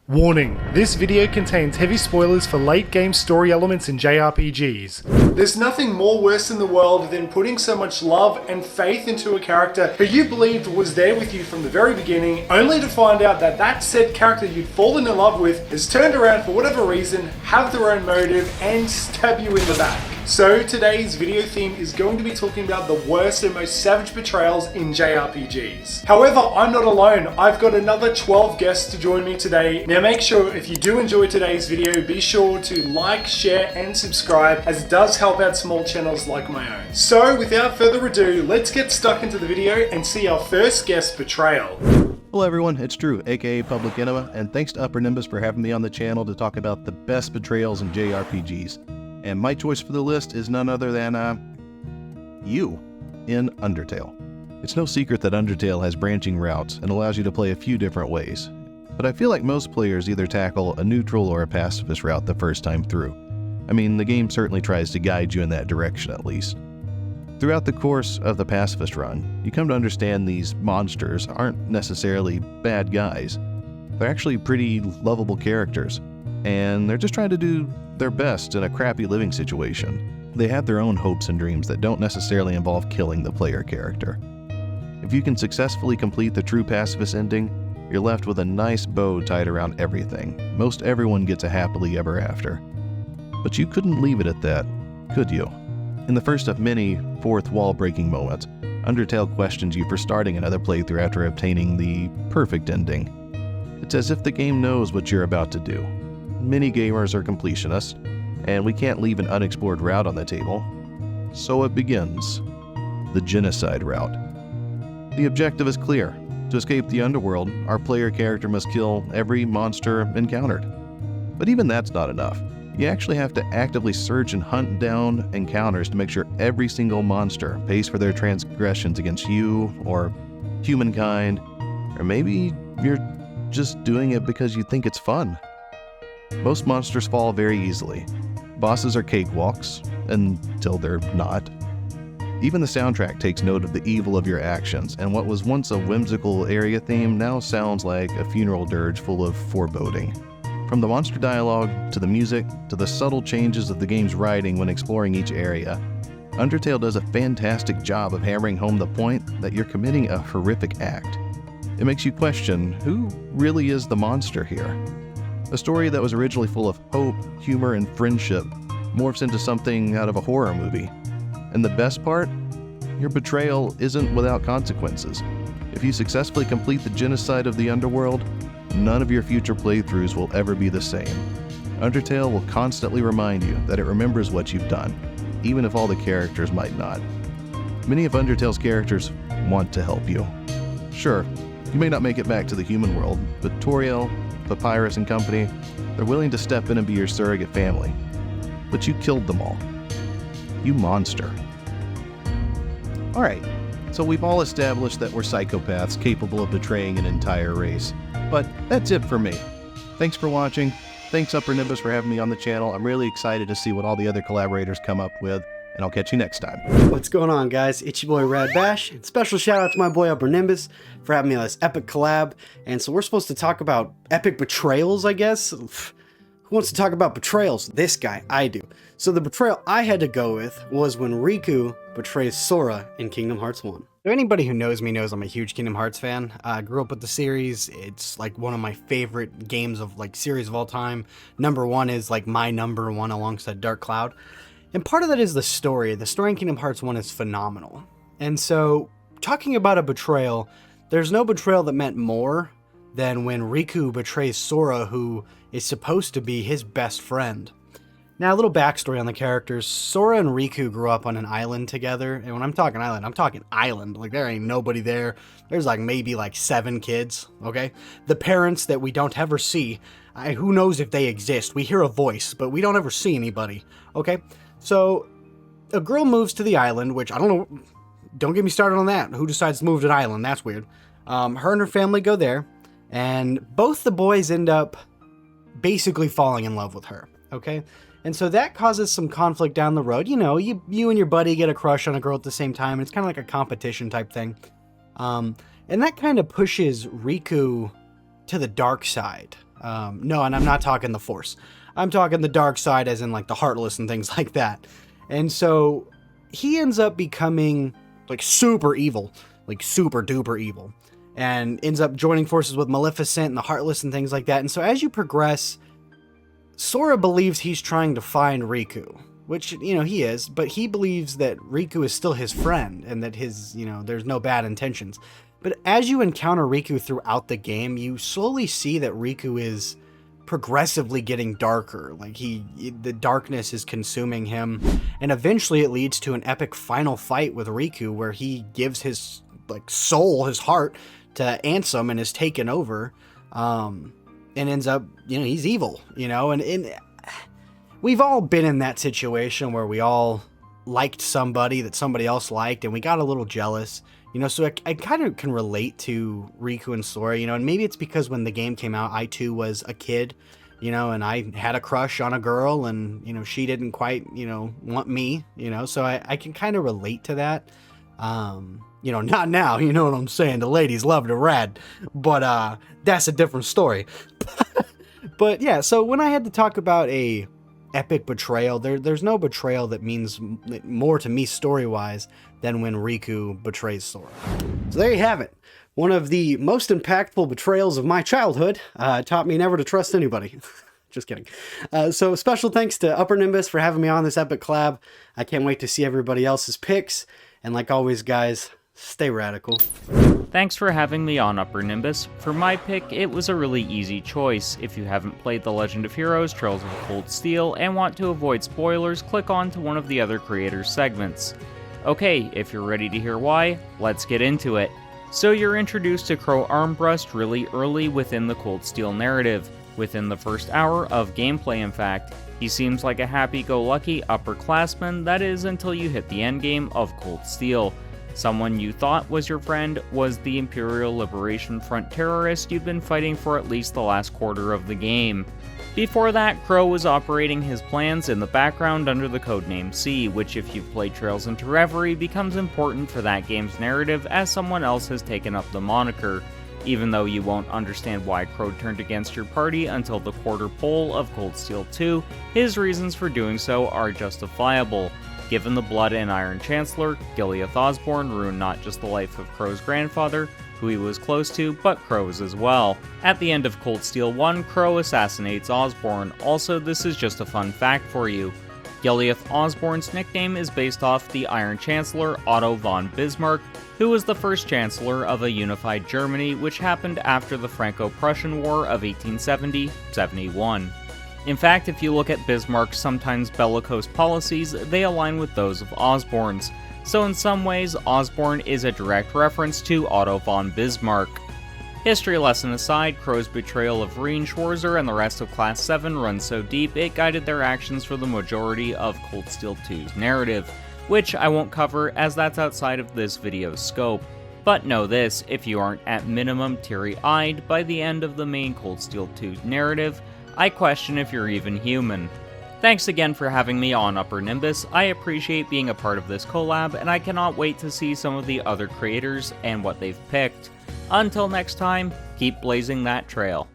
Warning, this video contains heavy spoilers for late game story elements in JRPGs. There's nothing more worse in the world than putting so much love and faith into a character who you believed was there with you from the very beginning, only to find out that that said character you'd fallen in love with has turned around for whatever reason, have their own motive, and stab you in the back. So today's video theme is going to be talking about the worst and most savage betrayals in JRPGs. However, I'm not alone. I've got another 12 guests to join me today. Now make sure if you do enjoy today's video, be sure to like, share, and subscribe, as it does help out small channels like my own. So without further ado, let's get stuck into the video and see our first guest betrayal. Hello everyone, it's Drew, aka Public Enema, and thanks to UpperNimbus for having me on the channel to talk about the best betrayals in JRPGs. And my choice for the list is none other than, you, in Undertale. It's no secret that Undertale has branching routes and allows you to play a few different ways. But I feel like most players either tackle a neutral or a pacifist route the first time through. I mean, the game certainly tries to guide you in that direction at least. Throughout the course of the pacifist run, you come to understand these monsters aren't necessarily bad guys. They're actually pretty lovable characters, and they're just trying to do their best in a crappy living situation. They have their own hopes and dreams that don't necessarily involve killing the player character. If you can successfully complete the true pacifist ending, you're left with a nice bow tied around everything. Most everyone gets a happily ever after. But you couldn't leave it at that, could you? In the first of many fourth wall breaking moments, Undertale questions you for starting another playthrough after obtaining the perfect ending. It's as if the game knows what you're about to do. Many gamers are completionists, and we can't leave an unexplored route on the table. So it begins. The genocide route. The objective is clear. To escape the underworld, our player character must kill every monster encountered. But even that's not enough. You actually have to actively search and hunt down encounters to make sure every single monster pays for their transgressions against you, or humankind, or maybe you're just doing it because you think it's fun. Most monsters fall very easily. Bosses are cakewalks, until they're not. Even the soundtrack takes note of the evil of your actions, and what was once a whimsical area theme now sounds like a funeral dirge full of foreboding. From the monster dialogue, to the music, to the subtle changes of the game's writing when exploring each area, Undertale does a fantastic job of hammering home the point that you're committing a horrific act. It makes you question, who really is the monster here? A story that was originally full of hope, humor, and friendship morphs into something out of a horror movie. And the best part? Your betrayal isn't without consequences. If you successfully complete the genocide of the underworld, none of your future playthroughs will ever be the same. Undertale will constantly remind you that it remembers what you've done, even if all the characters might not. Many of Undertale's characters want to help you. Sure, you may not make it back to the human world, but Toriel, Papyrus and company, they're willing to step in and be your surrogate family. But you killed them all. You monster. Alright, so we've all established that we're psychopaths capable of betraying an entire race. But that's it for me. Thanks for watching. Thanks UpperNimbus for having me on the channel. I'm really excited to see what all the other collaborators come up with, and I'll catch you next time. What's going on, guys? It's your boy RadBash, and special shout out to my boy UpperNimbus for having me on this epic collab. And so we're supposed to talk about epic betrayals, I guess. Who wants to talk about betrayals? This guy, I do. So the betrayal I had to go with was when Riku betrays Sora in Kingdom Hearts 1. So anybody who knows me knows I'm a huge Kingdom Hearts fan. I grew up with the series. It's like one of my favorite games of like series of all time. Number one is like my number one alongside Dark Cloud. And part of that is the story. The story in Kingdom Hearts 1 is phenomenal. And so, talking about a betrayal, there's no betrayal that meant more than when Riku betrays Sora, who is supposed to be his best friend. Now, a little backstory on the characters. Sora and Riku grew up on an island together. And when I'm talking island, I'm talking island. Like, there ain't nobody there. There's like maybe like 7 kids, okay? The parents that we don't ever see, who knows if they exist? We hear a voice, but we don't ever see anybody, okay? So, a girl moves to the island, which I don't know, don't get me started on that. Who decides to move to an island? That's weird. Her and her family go there, and both the boys end up basically falling in love with her, okay? And so that causes some conflict down the road. You know, you and your buddy get a crush on a girl at the same time, and it's kind of like a competition type thing. And that kind of pushes Riku to the dark side. No, and I'm not talking the Force. I'm talking the dark side, as in like the Heartless and things like that. And so he ends up becoming like super evil, like super duper evil, and ends up joining forces with Maleficent and the Heartless and things like that. And so as you progress, Sora believes he's trying to find Riku, which, you know, he is, but he believes that Riku is still his friend and that his, you know, there's no bad intentions. But as you encounter Riku throughout the game, you slowly see that Riku is progressively getting darker. Like the darkness is consuming him, and eventually it leads to an epic final fight with Riku where he gives his like soul, his heart, to Ansem and is taken over, and ends up, you know, he's evil, you know, and we've all been in that situation where we all liked somebody that somebody else liked and we got a little jealous. You know, so I kind of can relate to Riku and Sora, you know, and maybe it's because when the game came out, I too was a kid, you know, and I had a crush on a girl and, you know, she didn't quite, you know, want me, you know, so I can kind of relate to that. You know, not now, you know what I'm saying? The ladies loved a rad, but that's a different story. But yeah, so when I had to talk about a epic betrayal, there's no betrayal that means more to me story-wise than when Riku betrays Sora. So there you have it. One of the most impactful betrayals of my childhood. Taught me never to trust anybody. Just kidding. So special thanks to UpperNimbus for having me on this epic collab. I can't wait to see everybody else's picks. And like always, guys, stay radical. Thanks for having me on, UpperNimbus. For my pick, it was a really easy choice. If you haven't played The Legend of Heroes Trails of Cold Steel and want to avoid spoilers, click on to one of the other creators' segments. Okay, if you're ready to hear why, let's get into it. So you're introduced to Crow Armbrust really early within the Cold Steel narrative, within the first hour of gameplay in fact. He seems like a happy-go-lucky upperclassman, that is until you hit the endgame of Cold Steel. Someone you thought was your friend was the Imperial Liberation Front terrorist you've been fighting for at least the last quarter of the game. Before that, Crow was operating his plans in the background under the codename C, which if you've played Trails into Reverie becomes important for that game's narrative as someone else has taken up the moniker, even though you won't understand why Crow turned against your party until the quarter pole of Cold Steel 2, his reasons for doing so are justifiable. Given the Blood and Iron Chancellor, Gileath Osborne ruined not just the life of Crow's grandfather, who he was close to, but Crow's as well. At the end of Cold Steel 1, Crow assassinates Osborne. Also, this is just a fun fact for you. Gileath Osborne's nickname is based off the Iron Chancellor Otto von Bismarck, who was the first Chancellor of a unified Germany, which happened after the Franco-Prussian War of 1870-71. In fact, if you look at Bismarck's sometimes bellicose policies, they align with those of Osborne's. So in some ways, Osborne is a direct reference to Otto von Bismarck. History lesson aside, Crow's betrayal of Reen Schwarzer and the rest of Class 7 runs so deep it guided their actions for the majority of Cold Steel 2's narrative, which I won't cover as that's outside of this video's scope. But know this, if you aren't at minimum teary-eyed by the end of the main Cold Steel 2 narrative, I question if you're even human. Thanks again for having me on, UpperNimbus. I appreciate being a part of this collab, and I cannot wait to see some of the other creators and what they've picked. Until next time, keep blazing that trail.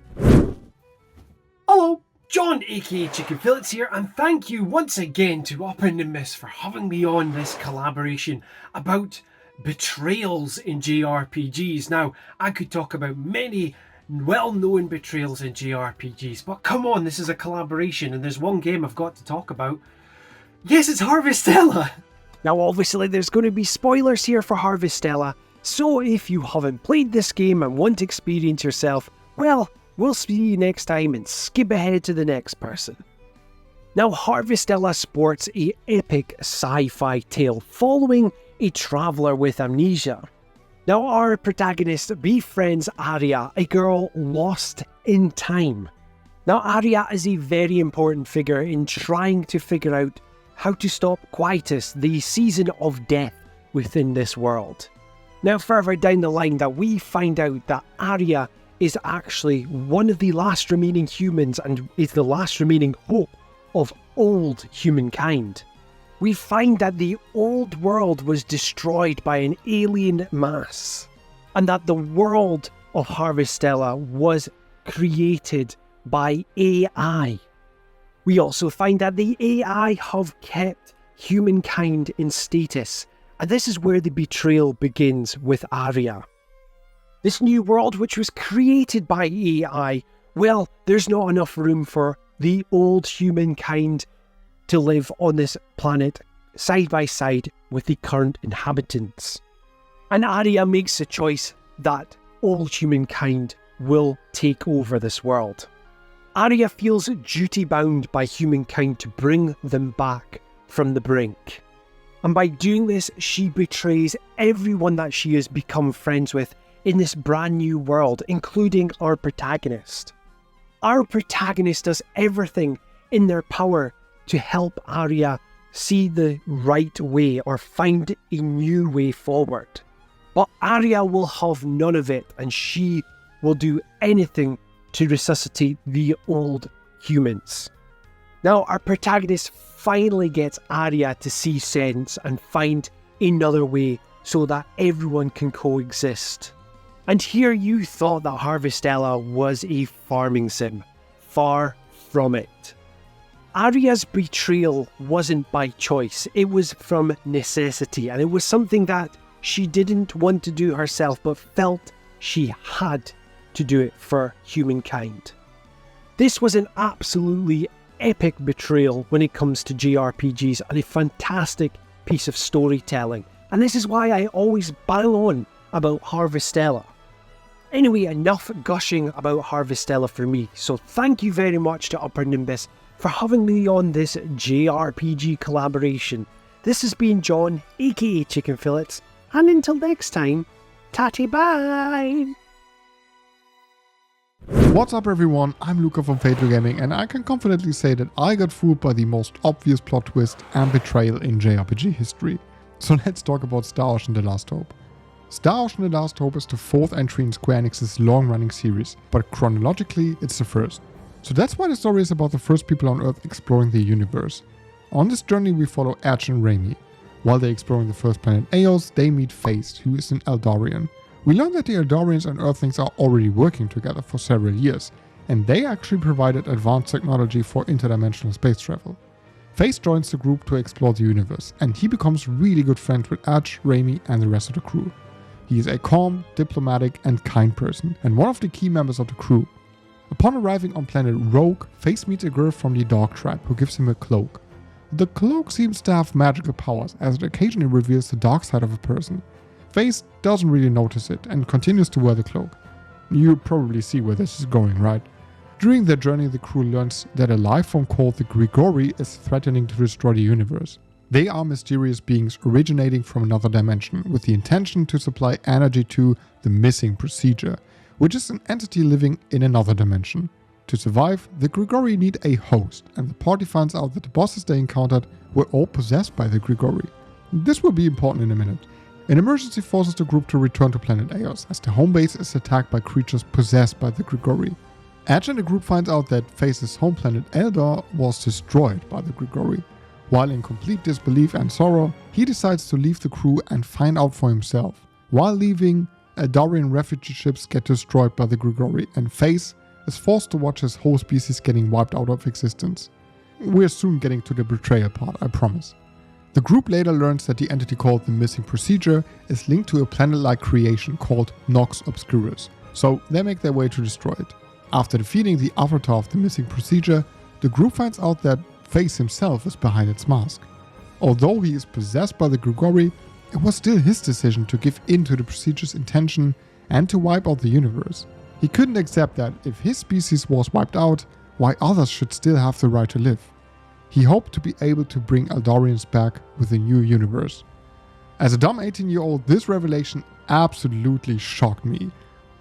Hello, John aka Chickenfillets here, and thank you once again to UpperNimbus for having me on this collaboration about betrayals in JRPGs. Now, I could talk about many well-known betrayals in JRPGs, but come on, this is a collaboration and there's one game I've got to talk about. Yes, it's Harvestella! Now obviously there's going to be spoilers here for Harvestella, so if you haven't played this game and want to experience yourself, well, we'll see you next time and skip ahead to the next person. Now Harvestella sports an epic sci-fi tale following a traveller with amnesia. Now our protagonist befriends Aria, a girl lost in time. Now Aria is a very important figure in trying to figure out how to stop Quietus, the season of death within this world. Now further down the line that we find out that Aria is actually one of the last remaining humans and is the last remaining hope of old humankind. We find that the old world was destroyed by an alien mass, and that the world of Harvestella was created by AI. We also find that the AI have kept humankind in status, and this is where the betrayal begins with Arya. This new world, which was created by AI, well, there's not enough room for the old humankind to live on this planet side by side with the current inhabitants. And Arya makes a choice that all humankind will take over this world. Arya feels duty-bound by humankind to bring them back from the brink. And by doing this, she betrays everyone that she has become friends with in this brand new world, including our protagonist. Our protagonist does everything in their power to help Arya see the right way or find a new way forward. But Arya will have none of it, and she will do anything to resuscitate the old humans. Now, our protagonist finally gets Arya to see sense and find another way so that everyone can coexist. And here you thought that Harvestella was a farming sim. Far from it. Arya's betrayal wasn't by choice, it was from necessity, and it was something that she didn't want to do herself but felt she had to do it for humankind. This was an absolutely epic betrayal when it comes to JRPGs and a fantastic piece of storytelling, and this is why I always bang on about Harvestella. Anyway, enough gushing about Harvestella for me, so thank you very much to UpperNimbus for having me on this JRPG collaboration. This has been John, aka Chickenfillets, and until next time, tatty bye! What's up everyone, I'm Luca from feiitogaming, and I can confidently say that I got fooled by the most obvious plot twist and betrayal in JRPG history. So let's talk about Star Ocean: The Last Hope. Star Ocean: The Last Hope is the fourth entry in Square Enix's long-running series, but chronologically it's the first. So that's why the story is about the first people on Earth exploring the universe. On this journey we follow Edge and Raimi. While they're exploring the first planet Eos, they meet Face, who is an Eldarian. We learn that the Eldarians and Earthlings are already working together for several years, and they actually provided advanced technology for interdimensional space travel. Face joins the group to explore the universe, and he becomes really good friends with Edge, Raimi, and the rest of the crew. He is a calm, diplomatic, and kind person, and one of the key members of the crew. Upon arriving on planet Rogue, Face meets a girl from the Dog Tribe who gives him a cloak. The cloak seems to have magical powers, as it occasionally reveals the dark side of a person. Face doesn't really notice it and continues to wear the cloak. You probably see where this is going, right? During their journey, the crew learns that a life form called the Grigori is threatening to destroy the universe. They are mysterious beings originating from another dimension with the intention to supply energy to the Missing Procedure, which is an entity living in another dimension. To survive, the Grigori need a host, and the party finds out that the bosses they encountered were all possessed by the Grigori. This will be important in a minute. An emergency forces the group to return to planet Eos, as the home base is attacked by creatures possessed by the Grigori. Edge and the group finds out that Face's home planet Eldar was destroyed by the Grigori. While in complete disbelief and sorrow, he decides to leave the crew and find out for himself. While leaving, Eldarian refugee ships get destroyed by the Grigori, and Face is forced to watch his whole species getting wiped out of existence. We're soon getting to the betrayal part, I promise. The group later learns that the entity called the Missing Procedure is linked to a planet-like creation called Nox Obscurus, so they make their way to destroy it. After defeating the avatar of the Missing Procedure, the group finds out that Face himself is behind its mask. Although he is possessed by the Grigori, it was still his decision to give in to the Procedure's intention and to wipe out the universe. He couldn't accept that if his species was wiped out, why others should still have the right to live. He hoped to be able to bring Eldarians back with a new universe. As a dumb 18-year-old, this revelation absolutely shocked me,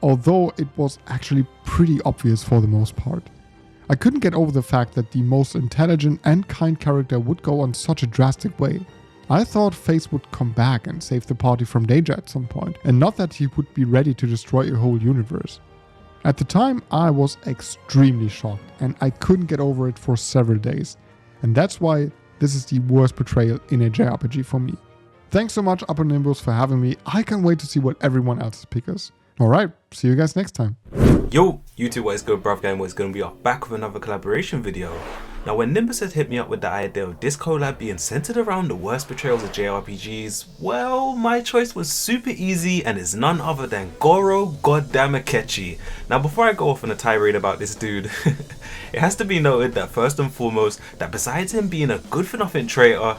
although it was actually pretty obvious for the most part. I couldn't get over the fact that the most intelligent and kind character would go on such a drastic way. I thought Face would come back and save the party from danger at some point, and not that he would be ready to destroy a whole universe. At the time, I was extremely shocked, and I couldn't get over it for several days. And that's why this is the worst betrayal in a JRPG for me. Thanks so much UpperNimbus for having me. I can't wait to see what everyone else's pick is. Alright, see you guys next time. Yo, YouTube, what is good, bruv gang? What's going to be back with another collaboration video. Now, when Nimbus had hit me up with the idea of this collab being centered around the worst betrayals of JRPGs, well, my choice was super easy and is none other than Goro Goddamn Akechi. Now, before I go off on a tirade about this dude, it has to be noted that first and foremost, that besides him being a good-for-nothing traitor,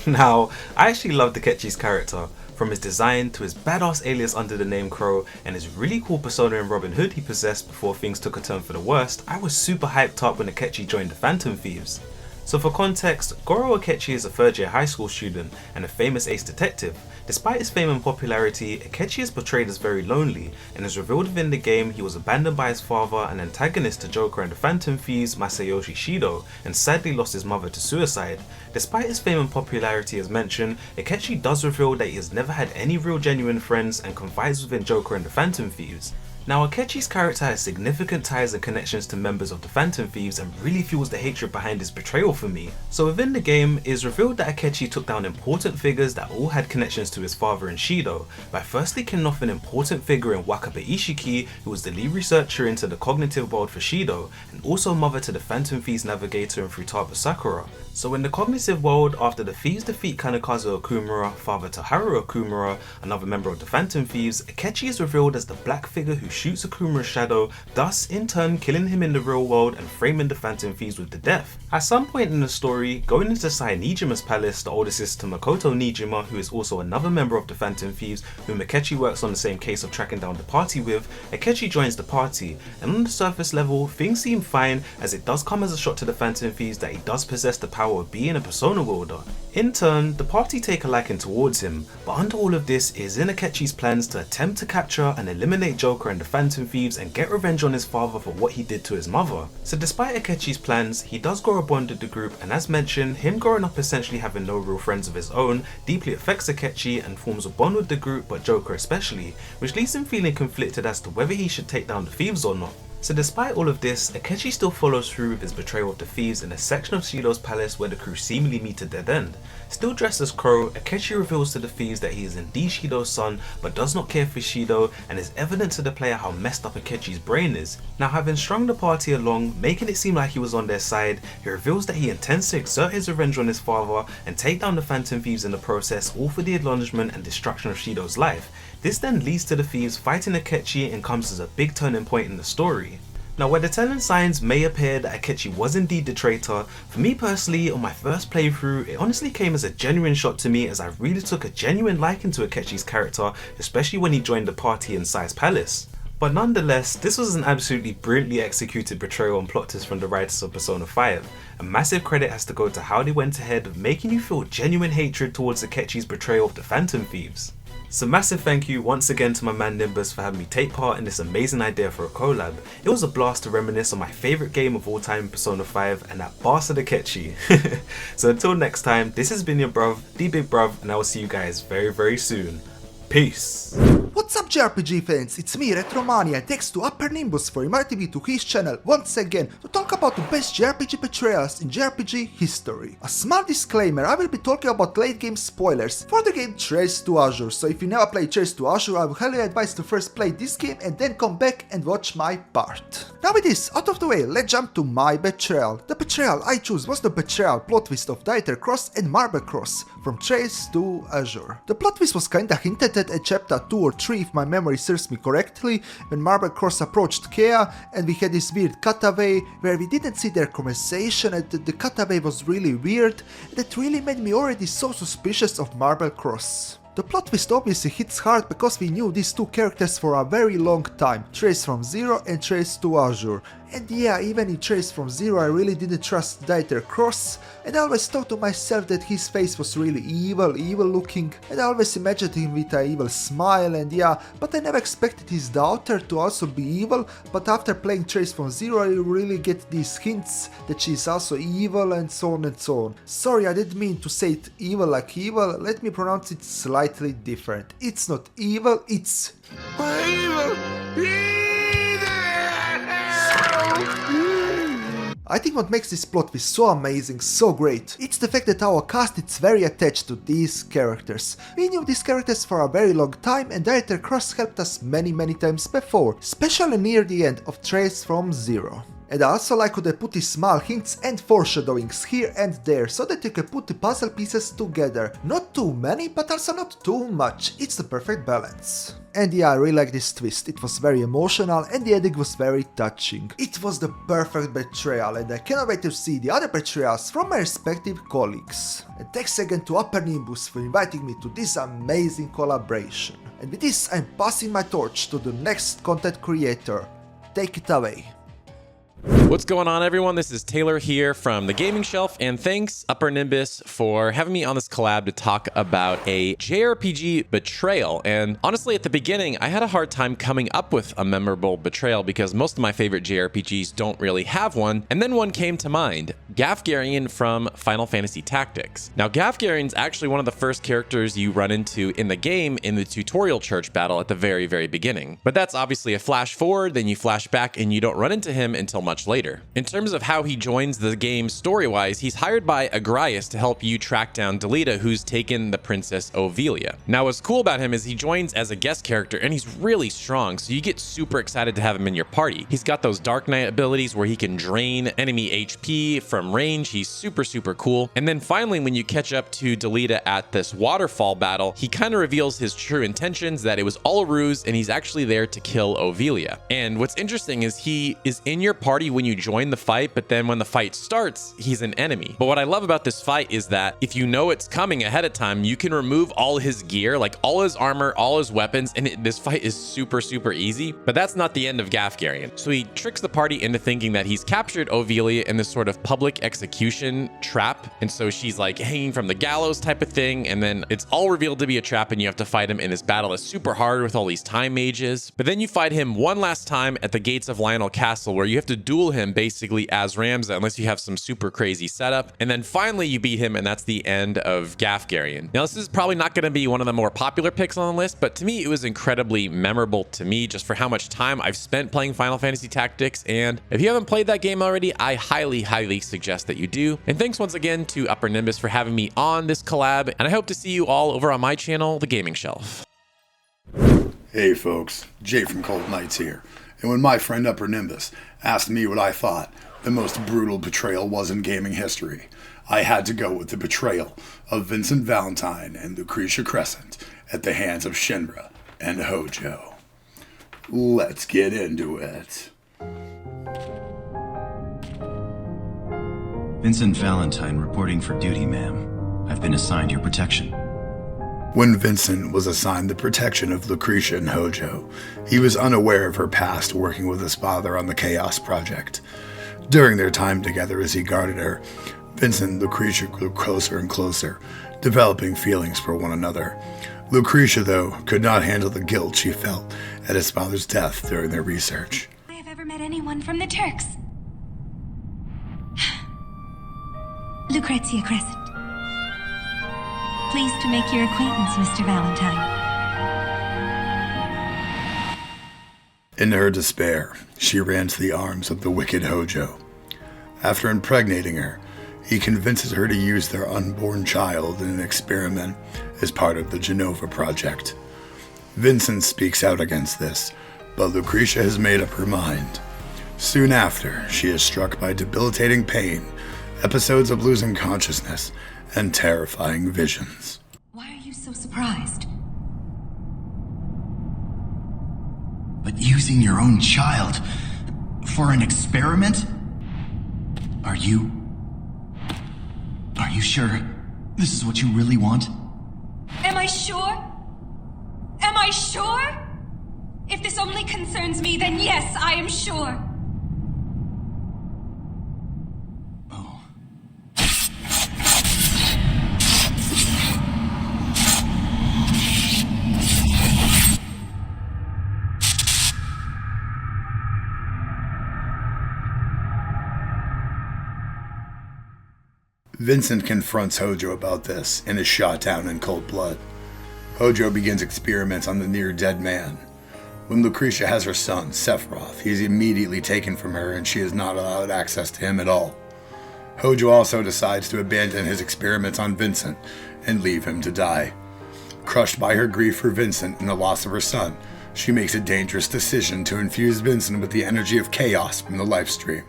now, I actually love Akechi's character. From his design to his badass alias under the name Crow and his really cool persona in Robin Hood he possessed before things took a turn for the worst, I was super hyped up when Akechi joined the Phantom Thieves. So for context, Goro Akechi is a third year high school student and a famous ace detective. Despite his fame and popularity, Akechi is portrayed as very lonely, and as revealed within the game, he was abandoned by his father and antagonist to Joker and the Phantom Thieves, Masayoshi Shido, and sadly lost his mother to suicide. Despite his fame and popularity as mentioned, Akechi does reveal that he has never had any real genuine friends and confides within Joker and the Phantom Thieves. Now, Akechi's character has significant ties and connections to members of the Phantom Thieves and really fuels the hatred behind his betrayal for me. So within the game, it is revealed that Akechi took down important figures that all had connections to his father and Shido, by firstly killing off an important figure in Wakabe Ishiki, who was the lead researcher into the cognitive world for Shido, and also mother to the Phantom Thieves navigator in Futaba Sakura. So in the cognitive world, after the thieves defeat Kanekazu Okumura, father to Haru Okumura, another member of the Phantom Thieves, Akechi is revealed as the black figure who shoots Okumura's shadow, thus in turn killing him in the real world and framing the Phantom Thieves with the death. At some point in the story, going into Sai Nijima's palace, the older sister to Makoto Nijima, who is also another member of the Phantom Thieves, whom Akechi works on the same case of tracking down the party with, Akechi joins the party, and on the surface level, things seem fine, as it does come as a shock to the Phantom Thieves that he does possess the power of being a persona wielder. In turn, the party take a liking towards him, but under all of this is in Akechi's plans to attempt to capture and eliminate Joker and the Phantom Thieves and get revenge on his father for what he did to his mother. So despite Akechi's plans, he does grow a bond with the group, and as mentioned, him growing up essentially having no real friends of his own deeply affects Akechi and forms a bond with the group, but Joker especially, which leaves him feeling conflicted as to whether he should take down the thieves or not. So despite all of this, Akechi still follows through with his betrayal of the thieves in a section of Shido's palace where the crew seemingly meet a dead end. Still dressed as Crow, Akechi reveals to the thieves that he is indeed Shido's son, but does not care for Shido, and is evident to the player how messed up Akechi's brain is. Now, having strung the party along, making it seem like he was on their side, he reveals that he intends to exert his revenge on his father and take down the Phantom Thieves in the process, all for the acknowledgement and destruction of Shido's life. This then leads to the thieves fighting Akechi and comes as a big turning point in the story. Now, where the telling signs may appear that Akechi was indeed the traitor, for me personally, on my first playthrough, it honestly came as a genuine shock to me, as I really took a genuine liking to Akechi's character, especially when he joined the party in Sai's palace. But nonetheless, this was an absolutely brilliantly executed betrayal and plot twist from the writers of Persona 5. A massive credit has to go to how they went ahead of making you feel genuine hatred towards Akechi's betrayal of the Phantom Thieves. So massive thank you once again to my man Nimbus for having me take part in this amazing idea for a collab. It was a blast to reminisce on my favourite game of all time, Persona 5, and that bastard Akechi. So until next time, this has been your bruv, TheBigBruvv, and I will see you guys very very soon. Peace! What's up JRPG fans, it's me RetroMania, thanks to UpperNimbus for inviting me to his channel once again to talk about the best JRPG betrayals in JRPG history. A small disclaimer, I will be talking about late game spoilers for the game Trails to Azure, so if you never played Trails to Azure, I would highly advise to first play this game and then come back and watch my part. Now with this out of the way, let's jump to my betrayal. The betrayal I chose was the betrayal plot twist of Dieter Cross and Marble Cross from Trails to Azure. The plot twist was kinda hinted at chapter 2 or 3 if my memory serves me correctly, when Marble Cross approached Kea and we had this weird cutaway where we didn't see their conversation, and the cutaway was really weird, and it really made me already so suspicious of Marble Cross. The plot twist obviously hits hard because we knew these two characters for a very long time, Trace from Zero and Trace to Azure. And yeah, even in Trace from Zero I really didn't trust Dieter Cross, and I always thought to myself that his face was really evil looking, and I always imagined him with an evil smile, and yeah, but I never expected his daughter to also be evil, but after playing Trace from Zero you really get these hints that she's also evil and so on and so on. Sorry, I didn't mean to say it evil like evil, let me pronounce it slightly different. It's not evil, it's evil. I think what makes this plot twist so amazing, so great, it's the fact that our cast is very attached to these characters. We knew these characters for a very long time and director Cross helped us many times before, especially near the end of Trails from Zero. And I also like how they put these small hints and foreshadowings here and there so that you can put the puzzle pieces together. Not too many, but also not too much. It's the perfect balance. And yeah, I really like this twist. It was very emotional and the ending was very touching. It was the perfect betrayal and I cannot wait to see the other betrayals from my respective colleagues. And thanks again to UpperNimbus for inviting me to this amazing collaboration. And with this, I'm passing my torch to the next content creator. Take it away. What's going on, everyone? This is Taylor here from TheGamingShelf, and thanks UpperNimbus for having me on this collab to talk about a JRPG betrayal. And honestly, at the beginning, I had a hard time coming up with a memorable betrayal because most of my favorite JRPGs don't really have one. And then one came to mind, Gafgarian from Final Fantasy Tactics. Now, Gafgarian's actually one of the first characters you run into in the game in the tutorial church battle at the very beginning. But that's obviously a flash forward, then you flash back and you don't run into him until much later. In terms of how he joins the game story-wise, he's hired by Agraius to help you track down Delita, who's taken the Princess Ovelia. Now, what's cool about him is he joins as a guest character and he's really strong, so you get super excited to have him in your party. He's got those Dark Knight abilities where he can drain enemy HP from range. He's super cool. And then finally, when you catch up to Delita at this waterfall battle, he kind of reveals his true intentions, that it was all a ruse and he's actually there to kill Ovelia. And what's interesting is he is in your party when you join the fight, but then when the fight starts, he's an enemy. But what I love about this fight is that if you know it's coming ahead of time, you can remove all his gear, like all his armor, all his weapons, and this fight is super easy. But that's not the end of Gafgarian. So he tricks the party into thinking that he's captured Ovelia in this sort of public execution trap, and so she's like hanging from the gallows type of thing, and then it's all revealed to be a trap and you have to fight him in this battle that's super hard with all these time mages. But then you fight him one last time at the gates of Lionel Castle, where you have to duel him basically as Ramza, unless you have some super crazy setup. And then finally you beat him, and that's the end of Gafgarian. Now, this is probably not going to be one of the more popular picks on the list, but to me it was incredibly memorable to me just for how much time I've spent playing Final Fantasy Tactics. And if you haven't played that game already, I highly suggest that you do. And thanks once again to UpperNimbus for having me on this collab, and I hope to see you all over on my channel, The Gaming Shelf. Hey folks, Jay from ColdNightsGaming here. And when my friend UpperNimbus asked me what I thought the most brutal betrayal was in gaming history, I had to go with the betrayal of Vincent Valentine and Lucretia Crescent at the hands of Shinra and Hojo. Let's get into it. Vincent Valentine reporting for duty, ma'am. I've been assigned your protection. When Vincent was assigned the protection of Lucretia and Hojo, he was unaware of her past working with his father on the Chaos Project. During their time together as he guarded her, Vincent and Lucretia grew closer and closer, developing feelings for one another. Lucretia, though, could not handle the guilt she felt at his father's death during their research. I have ever met anyone from the Turks. Lucretia Crescent. Pleased to make your acquaintance, Mr. Valentine. In her despair, she ran to the arms of the wicked Hojo. After impregnating her, he convinces her to use their unborn child in an experiment as part of the Genova Project. Vincent speaks out against this, but Lucretia has made up her mind. Soon after, she is struck by debilitating pain, episodes of losing consciousness, and terrifying visions. Why are you so surprised? But using your own child for an experiment? Are you sure this is what you really want? Am I sure? Am I sure? If this only concerns me, then yes, I am sure. Vincent confronts Hojo about this and is shot down in cold blood. Hojo begins experiments on the near-dead man. When Lucretia has her son, Sephiroth, he's immediately taken from her and she is not allowed access to him at all. Hojo also decides to abandon his experiments on Vincent and leave him to die. Crushed by her grief for Vincent and the loss of her son, she makes a dangerous decision to infuse Vincent with the energy of chaos from the lifestream.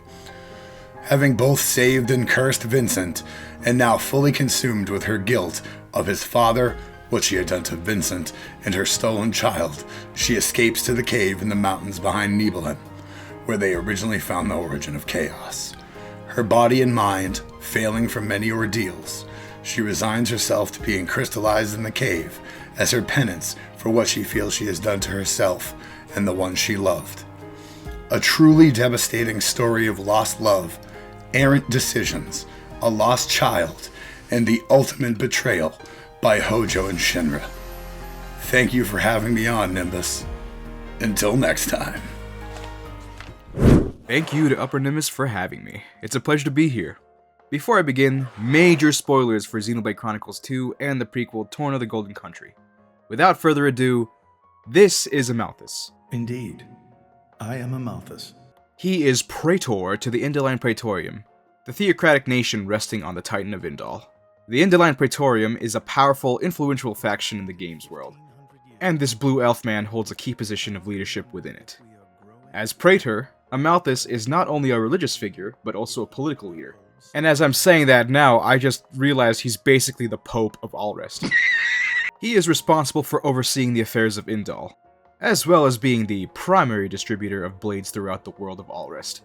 Having both saved and cursed Vincent, and now fully consumed with her guilt of his father, what she had done to Vincent, and her stolen child, she escapes to the cave in the mountains behind Nibelheim, where they originally found the origin of chaos. Her body and mind failing from many ordeals, she resigns herself to being crystallized in the cave as her penance for what she feels she has done to herself and the one she loved. A truly devastating story of lost love, errant decisions, a lost child, and the ultimate betrayal by Hojo and Shinra. Thank you for having me on, Nimbus. Until next time. Thank you to UpperNimbus for having me. It's a pleasure to be here. Before I begin, major spoilers for Xenoblade Chronicles 2 and the prequel Torn of the Golden Country. Without further ado, this is Amalthus. Indeed, I am Amalthus. He is Praetor to the Indoline Praetorium, the theocratic nation resting on the Titan of Indal. The Indoline Praetorium is a powerful, influential faction in the games world, and this blue elf man holds a key position of leadership within it. As Praetor, Amalthus is not only a religious figure, but also a political leader. And as I'm saying that now, I just realized he's basically the Pope of Alrest. He is responsible for overseeing the affairs of Indal, as well as being the primary distributor of blades throughout the world of Alrest.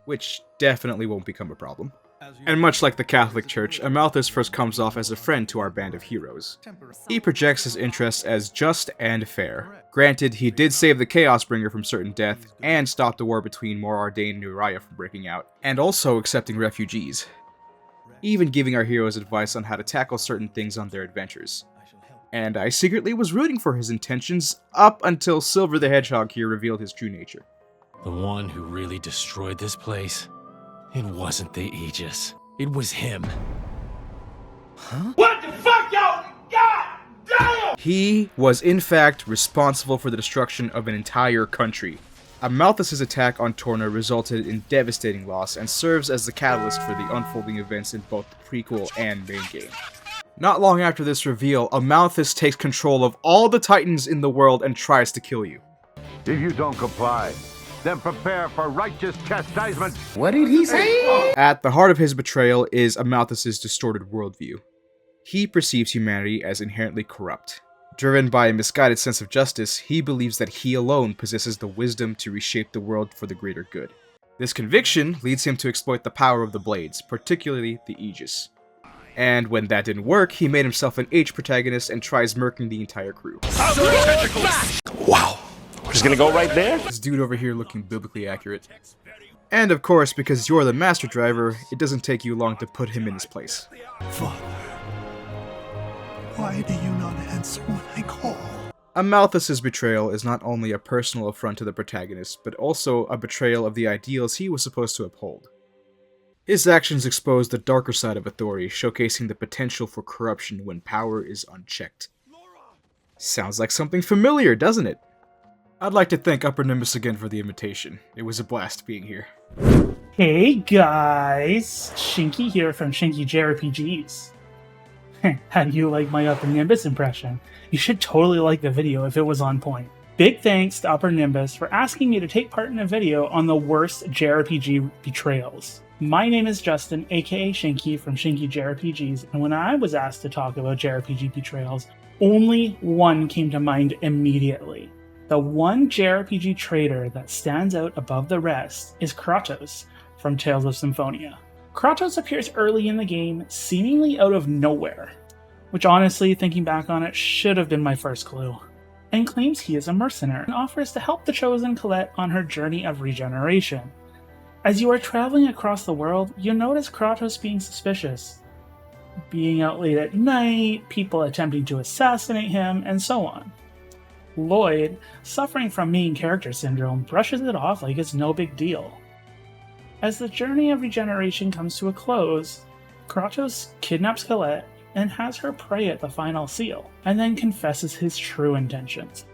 Which definitely won't become a problem. And much like the Catholic Church, Amalthus first comes off as a friend to our band of heroes. He projects his interests as just and fair. Granted, he did save the Chaosbringer from certain death, and stop the war between Morardain and Uriah from breaking out, and also accepting refugees. Even giving our heroes advice on how to tackle certain things on their adventures. And I secretly was rooting for his intentions up until Silver the Hedgehog here revealed his true nature. The one who really destroyed this place, it wasn't the Aegis. It was him. Huh? What the fuck, y'all? God damn! He was in fact responsible for the destruction of an entire country. Amalthus' attack on Torna resulted in devastating loss and serves as the catalyst for the unfolding events in both the prequel and main game. Not long after this reveal, Amalthus takes control of all the Titans in the world and tries to kill you. If you don't comply, then prepare for righteous chastisement. What did he say? At the heart of his betrayal is Amalthus' distorted worldview. He perceives humanity as inherently corrupt. Driven by a misguided sense of justice, he believes that he alone possesses the wisdom to reshape the world for the greater good. This conviction leads him to exploit the power of the blades, particularly the Aegis. And when that didn't work, he made himself an H protagonist and tries murking the entire crew. Wow. Just gonna go right there? This dude over here looking biblically accurate. And of course, because you're the master driver, it doesn't take you long to put him in his place. Father, why do you not answer when I call? Amalthus' betrayal is not only a personal affront to the protagonist, but also a betrayal of the ideals he was supposed to uphold. His actions expose the darker side of authority, showcasing the potential for corruption when power is unchecked. Sounds like something familiar, doesn't it? I'd like to thank UpperNimbus again for the invitation. It was a blast being here. Hey guys, Shinky here from Shinky JRPGs. How do you like my UpperNimbus impression? You should totally like the video if it was on point. Big thanks to UpperNimbus for asking me to take part in a video on the worst JRPG betrayals. My name is Justin, aka Shinky from Shinky JRPGs, and when I was asked to talk about JRPG betrayals, only one came to mind immediately. The one JRPG traitor that stands out above the rest is Kratos from Tales of Symphonia. Kratos appears early in the game, seemingly out of nowhere, which honestly, thinking back on it, should have been my first clue, and claims he is a mercenary and offers to help the chosen Colette on her journey of regeneration. As you are traveling across the world, you notice Kratos being suspicious, being out late at night, people attempting to assassinate him, and so on. Lloyd, suffering from main character syndrome, brushes it off like it's no big deal. As the journey of regeneration comes to a close, Kratos kidnaps Colette and has her pray at the final seal, and then confesses his true intentions.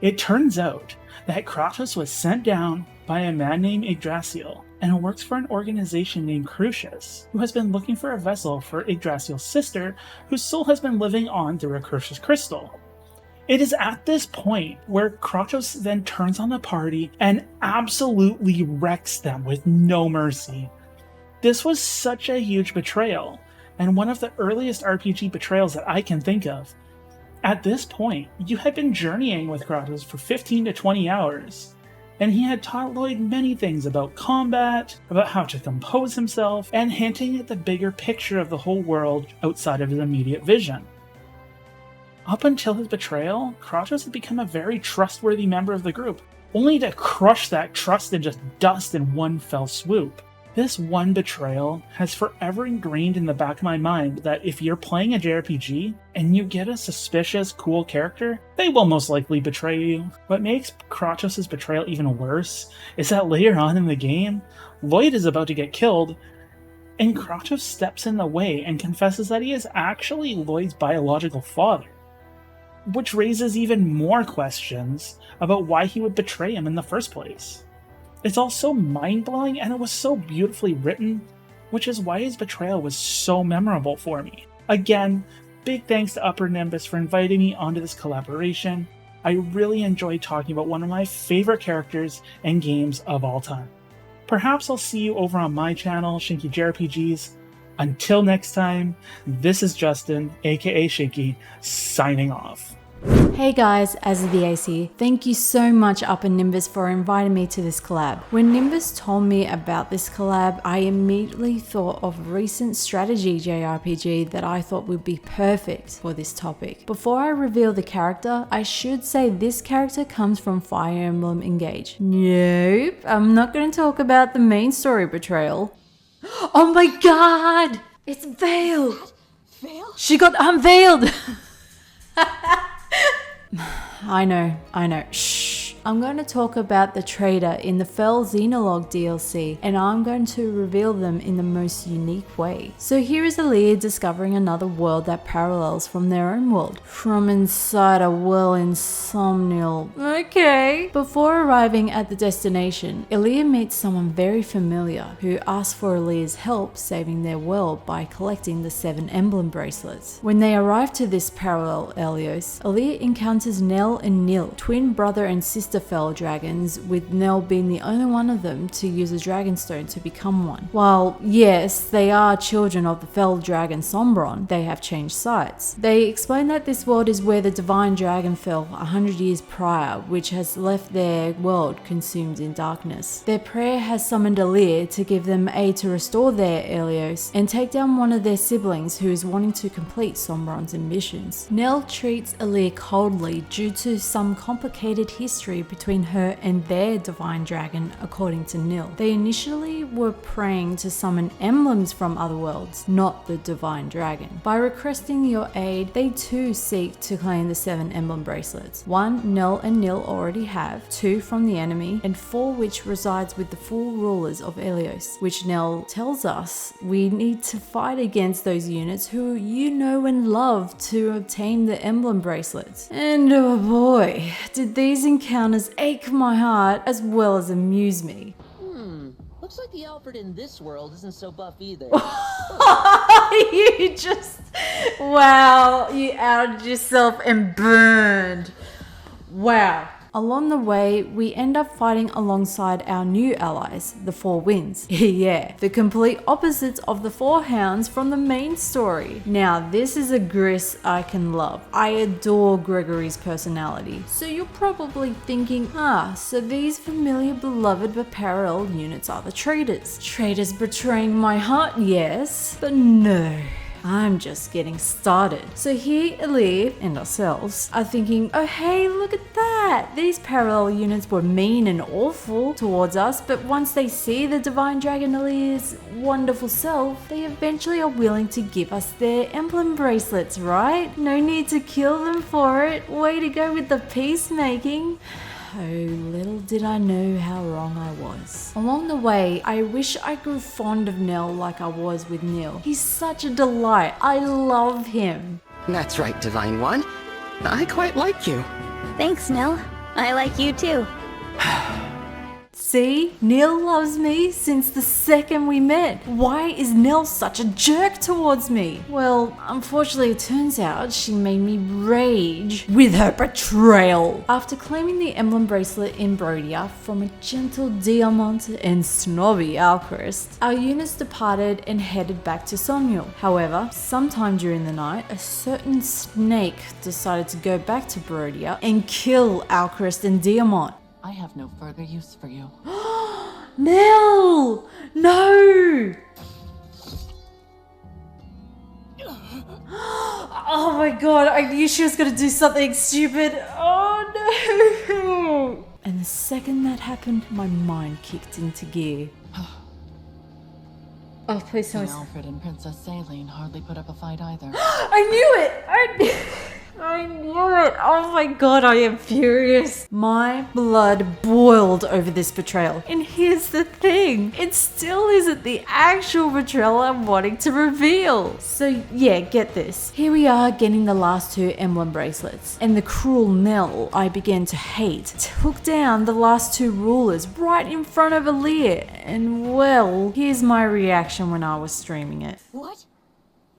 It turns out that Kratos was sent down by a man named Yggdrasil and works for an organization named Crucius, who has been looking for a vessel for Yggdrasil's sister, whose soul has been living on through a Crucius crystal. It is at this point where Kratos then turns on the party and absolutely wrecks them with no mercy. This was such a huge betrayal, and one of the earliest RPG betrayals that I can think of. At this point, you had been journeying with Kratos for 15 to 20 hours, and he had taught Lloyd many things about combat, about how to compose himself, and hinting at the bigger picture of the whole world outside of his immediate vision. Up until his betrayal, Kratos had become a very trustworthy member of the group, only to crush that trust and just dust in one fell swoop. This one betrayal has forever ingrained in the back of my mind that if you're playing a JRPG and you get a suspicious, cool character, they will most likely betray you. What makes Kratos' betrayal even worse is that later on in the game, Lloyd is about to get killed, and Kratos steps in the way and confesses that he is actually Lloyd's biological father, which raises even more questions about why he would betray him in the first place. It's all so mind-blowing, and it was so beautifully written, which is why his betrayal was so memorable for me. Again, big thanks to UpperNimbus for inviting me onto this collaboration. I really enjoyed talking about one of my favorite characters and games of all time. Perhaps I'll see you over on my channel, Shinky JRPGs. Until next time, this is Justin, aka Shinky, signing off. Hey guys, AzzatheAce here. Thank you so much UpperNimbus for inviting me to this collab. When Nimbus told me about this collab, I immediately thought of recent strategy JRPG that I thought would be perfect for this topic. Before I reveal the character, I should say this character comes from Fire Emblem Engage. Nope, I'm not going to talk about the main story betrayal. Oh my god! It's veiled! Veiled? She got unveiled! I know. Shh. I'm going to talk about the traitor in the Fell Xenologue DLC, and I'm going to reveal them in the most unique way. So here is Aaliyah discovering another world that parallels from their own world. From inside a well insomnial. Okay. Before arriving at the destination, Aaliyah meets someone very familiar who asks for Aaliyah's help saving their world by collecting the 7 emblem bracelets. When they arrive to this parallel Helios, Aaliyah encounters Nell and Nil, twin brother and sister Fell dragons, with Nell being the only one of them to use a dragonstone to become one. While yes, they are children of the Fell dragon Sombron, they have changed sides. They explain that this world is where the divine dragon fell 100 years prior, which has left their world consumed in darkness. Their prayer has summoned Aaliyah to give them aid to restore their Helios and take down one of their siblings who is wanting to complete Sombron's ambitions. Nell treats Aaliyah coldly due to some complicated history between her and their divine dragon, according to Nil. They initially were praying to summon emblems from other worlds, not the divine dragon. By requesting your aid, they too seek to claim the 7 emblem bracelets. 1 Nell and Nil already have, 2 from the enemy, and 4 which resides with the full rulers of Helios, which Nell tells us we need to fight against those units who you know and love to obtain the emblem bracelets. And oh boy, did these encounters ache my heart as well as amuse me. Looks like the Alfred in this world isn't so buff either. You just... Wow, you outed yourself and burned. Wow. Along the way, we end up fighting alongside our new allies, the 4 Winds. Yeah, the complete opposites of the 4 Hounds from the main story. Now, this is a Gris I can love. I adore Gregory's personality. So you're probably thinking, so these familiar, beloved but parallel units are the traitors. Traitors betraying my heart, yes, but no. I'm just getting started. So here Aaliyah and ourselves are thinking, oh hey, look at that! These parallel units were mean and awful towards us, but once they see the divine dragon Aaliyah's wonderful self, they eventually are willing to give us their emblem bracelets, right? No need to kill them for it. Way to go with the peacemaking. Oh, little did I know how wrong I was. Along the way, I wish I grew fond of Nell like I was with Nil. He's such a delight. I love him. That's right, Divine One. I quite like you. Thanks, Nell. I like you too. See? Neil loves me since the second we met. Why is Neil such a jerk towards me? Well, unfortunately it turns out she made me rage with her betrayal. After claiming the emblem bracelet in Brodia from a gentle Diamant and snobby Alchrist, our units departed and headed back to Somniel. However, sometime during the night, a certain snake decided to go back to Brodia and kill Alchrist and Diamant. I have no further use for you. Nell! No! Oh my god, I knew she was gonna do something stupid. Oh no! And the second that happened, my mind kicked into gear. Oh, please tell me. Alfred and Princess Saline hardly put up a fight either. I knew it! I knew it! Oh my god, I am furious. My blood boiled over this betrayal. And here's the thing, it still isn't the actual betrayal I'm wanting to reveal. So yeah, get this. Here we are getting the last two emblem bracelets. And the cruel Nell I began to hate took down the last two rulers right in front of Aaliyah. And well, here's my reaction when I was streaming it. What?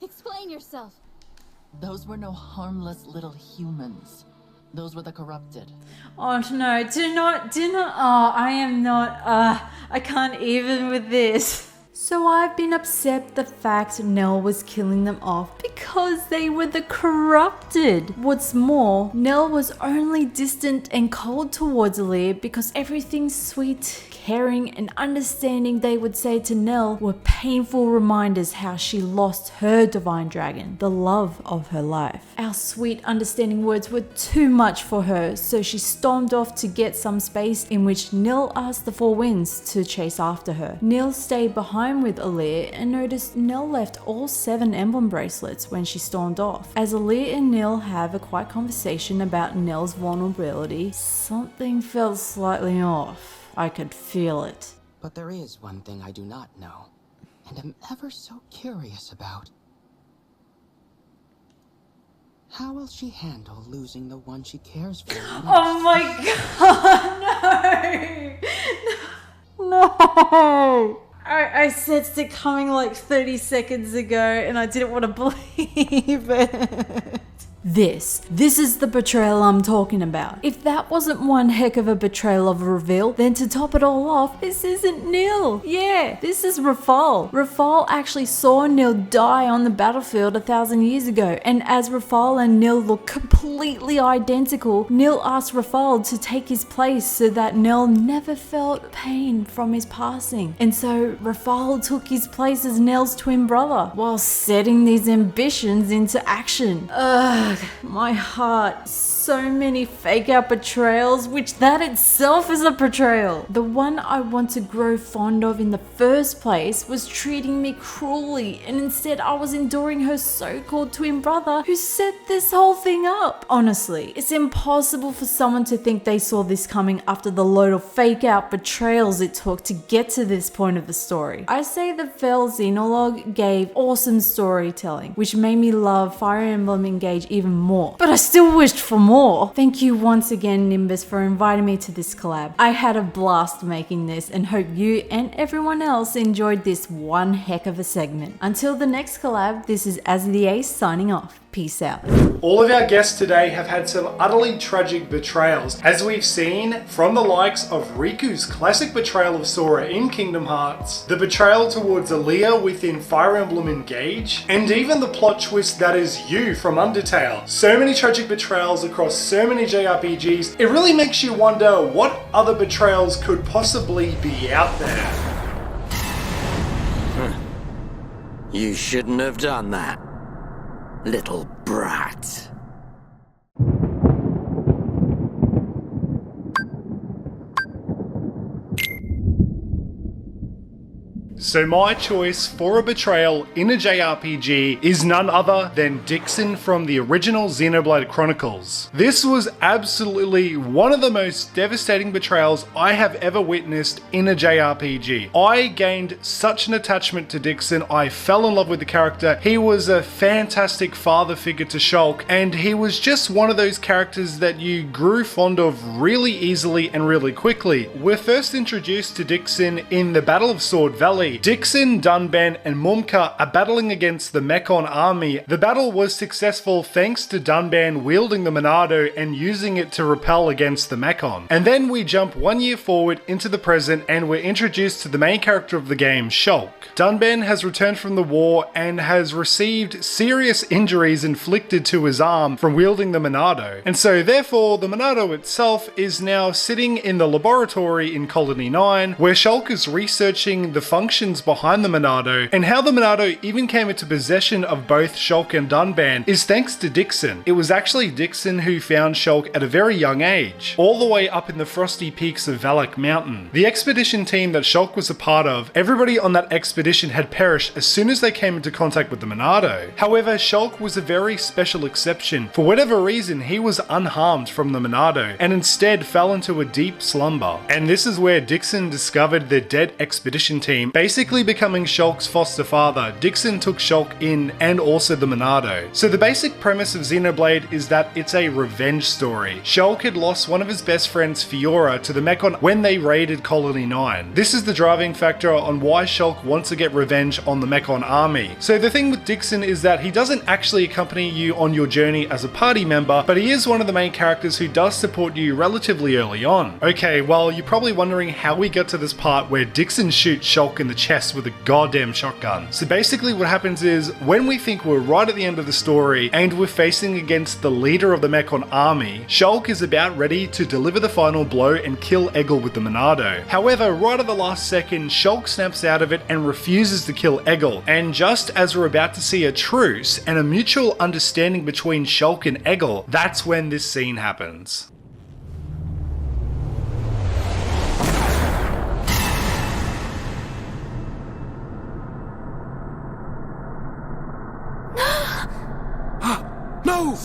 Explain yourself. Those were no harmless little humans. Those were the corrupted. Oh no, do not, oh, I am not, I can't even with this. So I've been upset the fact Nell was killing them off because they were the corrupted. What's more, Nell was only distant and cold towards Aaliyah because everything sweet, caring and understanding they would say to Nell were painful reminders how she lost her divine dragon, the love of her life. Our sweet understanding words were too much for her, so she stormed off to get some space in which Nell asked the Four Winds to chase after her. Nell stayed behind with Aaliyah and noticed Nell left all 7 emblem bracelets when she stormed off. As Aaliyah and Nell have a quiet conversation about Nell's vulnerability, something felt slightly off. I could feel it. But there is one thing I do not know, and am ever so curious about. How will she handle losing the one she cares for? Oh my god, no! No! I sensed it coming like 30 seconds ago and I didn't want to believe it. This is the betrayal I'm talking about. If that wasn't one heck of a betrayal of a reveal, then to top it all off, this isn't Nil. Yeah, this is Rafal. Rafal actually saw Nil die on the battlefield 1,000 years ago, and as Rafal and Nil look completely identical, Nil asked Rafal to take his place so that Nil never felt pain from his passing. And so Rafal took his place as Nil's twin brother while setting these ambitions into action. Ugh. My heart. So many fake out betrayals, which that itself is a betrayal. The one I want to grow fond of in the first place was treating me cruelly, and instead I was enduring her so-called twin brother who set this whole thing up. Honestly, it's impossible for someone to think they saw this coming after the load of fake out betrayals it took to get to this point of the story. I say the Fell Xenologue gave awesome storytelling, which made me love Fire Emblem Engage even more, but I still wished for more. Thank you once again, Nimbus, for inviting me to this collab. I had a blast making this and hope you and everyone else enjoyed this one heck of a segment. Until the next collab, this is AzzatheAce signing off. Peace out. All of our guests today have had some utterly tragic betrayals, as we've seen from the likes of Riku's classic betrayal of Sora in Kingdom Hearts, the betrayal towards Aaliyah within Fire Emblem Engage, and even the plot twist that is you from Undertale. So many tragic betrayals across so many JRPGs, it really makes you wonder what other betrayals could possibly be out there. You shouldn't have done that, little brat. So my choice for a betrayal in a JRPG is none other than Dixon from the original Xenoblade Chronicles. This was absolutely one of the most devastating betrayals I have ever witnessed in a JRPG. I gained such an attachment to Dixon, I fell in love with the character. He was a fantastic father figure to Shulk, and he was just one of those characters that you grew fond of really easily and really quickly. We're first introduced to Dixon in the Battle of Sword Valley. Dixon, Dunban, and Mumka are battling against the Mechon army. The battle was successful thanks to Dunban wielding the Monado and using it to repel against the Mechon. And then we jump 1 year forward into the present and we're introduced to the main character of the game, Shulk. Dunban has returned from the war and has received serious injuries inflicted to his arm from wielding the Monado. And so therefore the Monado itself is now sitting in the laboratory in Colony 9 where Shulk is researching the functions behind the Monado, and how the Monado even came into possession of both Shulk and Dunban is thanks to Dixon. It was actually Dixon who found Shulk at a very young age, all the way up in the frosty peaks of Valak Mountain. The expedition team that Shulk was a part of, everybody on that expedition had perished as soon as they came into contact with the Monado. However, Shulk was a very special exception. For whatever reason, he was unharmed from the Monado, and instead fell into a deep slumber. And this is where Dixon discovered the dead expedition team, basically becoming Shulk's foster father. Dixon took Shulk in and also the Monado. So the basic premise of Xenoblade is that it's a revenge story. Shulk had lost one of his best friends, Fiora, to the Mechon when they raided Colony 9. This is the driving factor on why Shulk wants to get revenge on the Mechon army. So the thing with Dixon is that he doesn't actually accompany you on your journey as a party member, but he is one of the main characters who does support you relatively early on. Okay, well, you're probably wondering how we got to this part where Dixon shoots Shulk in the chest with a goddamn shotgun. So basically what happens is, when we think we're right at the end of the story and we're facing against the leader of the Mechon army, Shulk is about ready to deliver the final blow and kill Egil with the Monado. However, right at the last second, Shulk snaps out of it and refuses to kill Egil. And just as we're about to see a truce and a mutual understanding between Shulk and Egil, that's when this scene happens. No!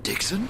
Dixon?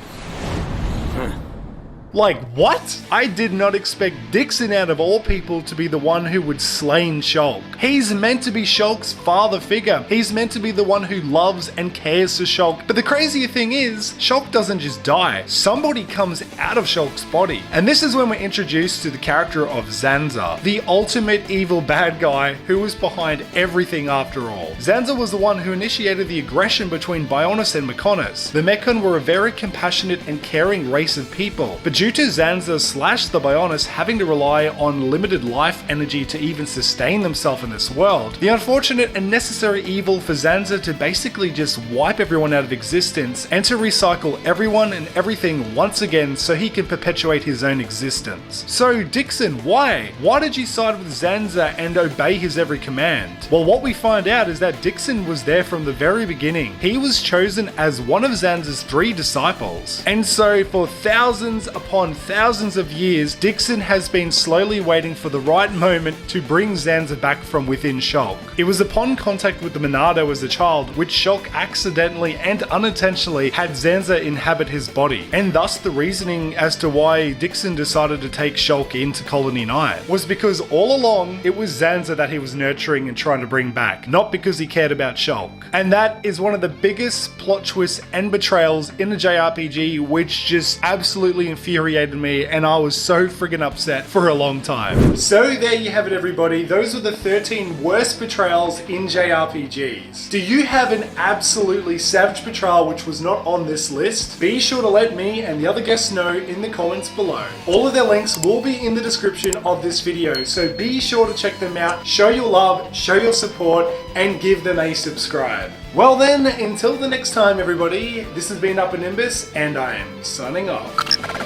Like, what? I did not expect Dixon out of all people to be the one who would slain Shulk. He's meant to be Shulk's father figure. He's meant to be the one who loves and cares for Shulk. But the crazier thing is, Shulk doesn't just die. Somebody comes out of Shulk's body. And this is when we're introduced to the character of Zanza, the ultimate evil bad guy who was behind everything after all. Zanza was the one who initiated the aggression between Bionis and Mechonis. The Mechon were a very compassionate and caring race of people, but due to Zanza / the Bionis having to rely on limited life energy to even sustain themselves in this world, the unfortunate and necessary evil for Zanza to basically just wipe everyone out of existence and to recycle everyone and everything once again so he can perpetuate his own existence. So Dixon, why? Why did you side with Zanza and obey his every command? Well, what we find out is that Dixon was there from the very beginning. He was chosen as one of Zanza's 3 disciples. And so for thousands upon thousands of years, Dixon has been slowly waiting for the right moment to bring Zanza back from within Shulk. It was upon contact with the Monado as a child which Shulk accidentally and unintentionally had Zanza inhabit his body, and thus the reasoning as to why Dixon decided to take Shulk into Colony 9 was because all along it was Zanza that he was nurturing and trying to bring back, not because he cared about Shulk. And that is one of the biggest plot twists and betrayals in a JRPG, which just absolutely infuriated me, and I was so friggin' upset for a long time. So there you have it, everybody. Those were the 13 worst betrayals in JRPGs. Do you have an absolutely savage betrayal which was not on this list? Be sure to let me and the other guests know in the comments below. All of their links will be in the description of this video, so be sure to check them out, show your love, show your support, and give them a subscribe. Well then, until the next time everybody, this has been UpperNimbus, and I am signing off.